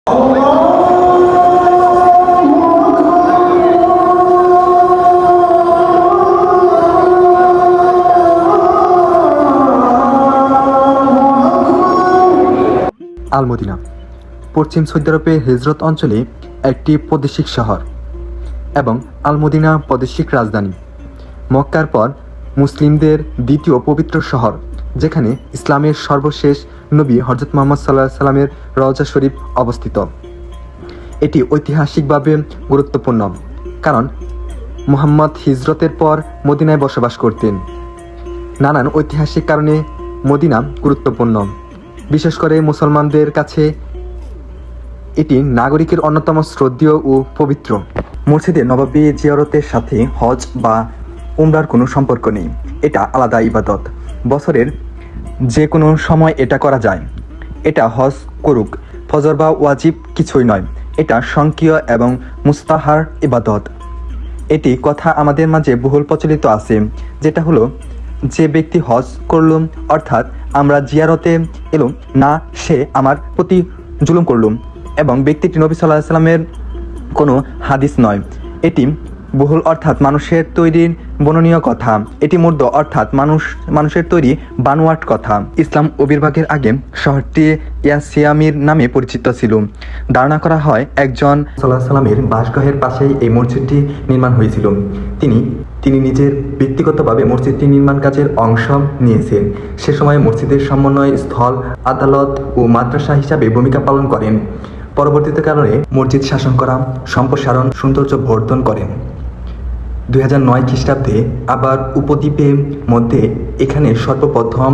আল Medina পশ্চিম Saudi আরবে হিজরত অঞ্চলে একটি প্রাদেশিক শহর এবং আল মদিনা প্রাদেশিক রাজধানী। মক্কার পর মুসলিমদের দ্বিতীয় পবিত্র শহর, যেখানে ইসলামের সর্বশেষ নবী হযরত মুহাম্মদ সাল্লাল্লাহু আলাইহি সাল্লামের রওজা শরীফ অবস্থিত। এটি ঐতিহাসিকভাবে গুরুত্বপূর্ণ কারণ মুহাম্মদ হিজরতের পর মদিনায় বসবাস করতেন। নানান ঐতিহাসিক কারণে মদিনা গুরুত্বপূর্ণ, বিশেষ করে মুসলমানদের কাছে এটি নাগরিকের অন্যতম শ্রদ্ধেয় ও পবিত্র। মসজিদে নববী জিয়ারতের সাথে হজ বা উমরার কোনো সম্পর্ক নেই, এটা আলাদা ইবাদত। বছরের যে কোনো সময় এটা করা যায়। এটা হজ করুক ফজর বা ওয়াজিব কিছুই নয়, এটা স্বকীয় এবং মুস্তাহার ইবাদত। এটি কথা আমাদের মাঝে বহুল প্রচলিত আছে, যেটা হলো যে ব্যক্তি হজ করল অর্থাৎ আমরা জিয়ারতে এলো না, সে আমার প্রতি জুলুম করলুম, এবং ব্যক্তিটি নবী সাল্লাল্লাহু আলাইহি সাল্লামের কোনো হাদিস নয়। এটি বহুল অর্থাৎ মানুষের তৈরি বর্ণনীয় কথা। এটি মুর্দ অর্থাৎ মানুষের তৈরি বানোয়াট কথা। ইসলাম আবির্ভাবের আগে শহরটি ইয়াসিয়ামির নামে পরিচিত ছিল। ধারণা করা হয় একজন সাল্লাল্লাহু আলাইহি সাল্লামের বাসগৃহের পাশেই এই মসজিদটি নির্মাণ হয়েছিল। তিনি নিজের ব্যক্তিগতভাবে মসজিদটি নির্মাণ কাজের অংশ নিয়েছেন। সে সময় মসজিদের সমন্বয় স্থল, আদালত ও মাদ্রাসা হিসাবে ভূমিকা পালন করেন। পরবর্তীতে কারণে মসজিদ শাসন করা, সম্প্রসারণ, সৌন্দর্য বর্ধন করেন। 2009 খ্রিস্টাব্দে আবার উপদ্বীপের মধ্যে এখানে সর্বপ্রথম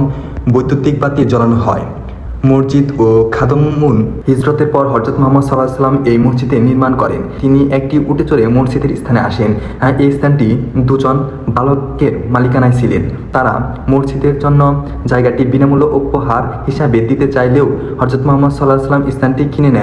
বৈদ্যুতিক বাতি জ্বালানো হয়। মসজিদ ও খাদমুন হিজরতের পর হযরত মুহাম্মদ সাল্লাল্লাহু আলাইহি সাল্লাম এই মসজিদে নির্মাণ করেন। তিনি একটি উটে চড়ে মসজিদের স্থানে আসেন। এই স্থানটি দুজন বালকের মালিকানায় ছিলেন। তারা মসজিদের জন্য জায়গাটি বিনামূল্য উপহার হিসাবে দিতে চাইলেও হযরত মুহাম্মদ সাল্লাল্লাহু আলাইহি সাল্লাম স্থানটি কিনে নেন।